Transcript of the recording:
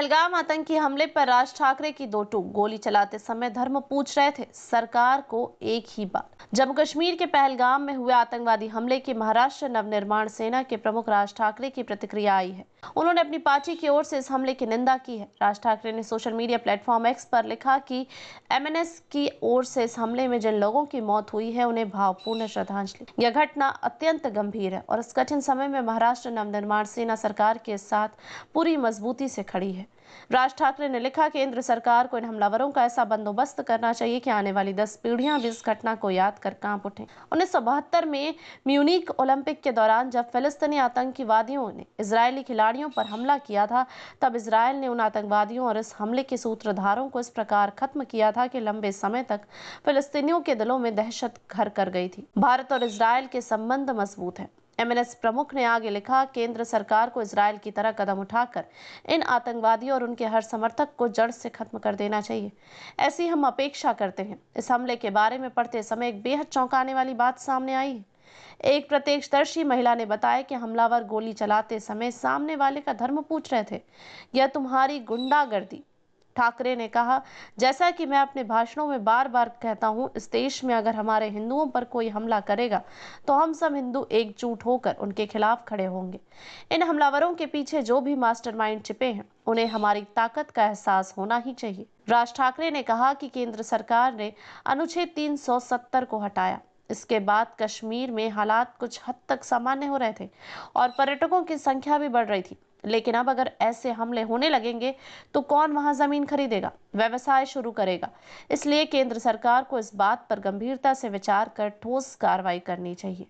पहलगाम आतंकी हमले पर राज ठाकरे की दो टूक। गोली चलाते समय धर्म पूछ रहे थे, सरकार को एक ही बात। जम्मू कश्मीर के पहलगाम में हुए आतंकवादी हमले की महाराष्ट्र नवनिर्माण सेना के प्रमुख राज ठाकरे की प्रतिक्रिया आई है। उन्होंने अपनी पार्टी की ओर से इस हमले की निंदा की है। राज ठाकरे ने सोशल मीडिया प्लेटफॉर्म एक्स पर लिखा कि एमएनएस की ओर से इस हमले में जिन लोगों की मौत हुई है उन्हें भावपूर्ण श्रद्धांजलि। यह घटना अत्यंत गंभीर है और इस कठिन समय में महाराष्ट्र नवनिर्माण सेना सरकार के साथ पूरी मजबूती से खड़ी है। राज ठाकरे ने लिखा, केंद्र सरकार को इन हमलावरों का ऐसा बंदोबस्त करना चाहिए कि आने वाली 10 पीढ़ियां भी इस घटना को याद कर कांप उठें। 1972 में म्यूनिख ओलंपिक के दौरान जब फिलिस्तीनी आतंकवादियों ने इजरायली खिलाड़ियों पर हमला किया था, तब इजरायल ने उन आतंकवादियों और इस हमले के सूत्रधारों को इस प्रकार खत्म किया था कि लंबे समय तक फिलिस्तीनियों के दिलों में दहशत घर कर गई थी। भारत और इजरायल के संबंध मजबूत हैं। एमएनएस प्रमुख ने आगे लिखा, केंद्र सरकार को इजरायल की तरह कदम उठाकर इन आतंकवादियों और उनके हर समर्थक को जड़ से खत्म कर देना चाहिए। ऐसी हम अपेक्षा करते हैं। इस हमले के बारे में पढ़ते समय एक बेहद चौंकाने वाली बात सामने आई है। एक प्रत्यक्षदर्शी महिला ने बताया कि हमलावर गोली चलाते समय सामने वाले का धर्म पूछ रहे थे, यह तुम्हारी गुंडागर्दी। ठाकरे ने कहा, जैसा कि मैं अपने भाषणों में बार बार कहता हूं, इस देश में अगर हमारे हिंदुओं पर कोई हमला करेगा तो हम सब हिंदू एकजुट होकर उनके खिलाफ खड़े होंगे। इन हमलावरों के पीछे जो भी मास्टरमाइंड छिपे हैं, उन्हें हमारी ताकत का एहसास होना ही चाहिए। राज ठाकरे ने कहा कि केंद्र सरकार ने अनुच्छेद 370 को हटाया। इसके बाद कश्मीर में हालात कुछ हद तक सामान्य हो रहे थे और पर्यटकों की संख्या भी बढ़ रही थी। लेकिन अब अगर ऐसे हमले होने लगेंगे तो कौन वहां जमीन खरीदेगा, व्यवसाय शुरू करेगा। इसलिए केंद्र सरकार को इस बात पर गंभीरता से विचार कर ठोस कार्रवाई करनी चाहिए।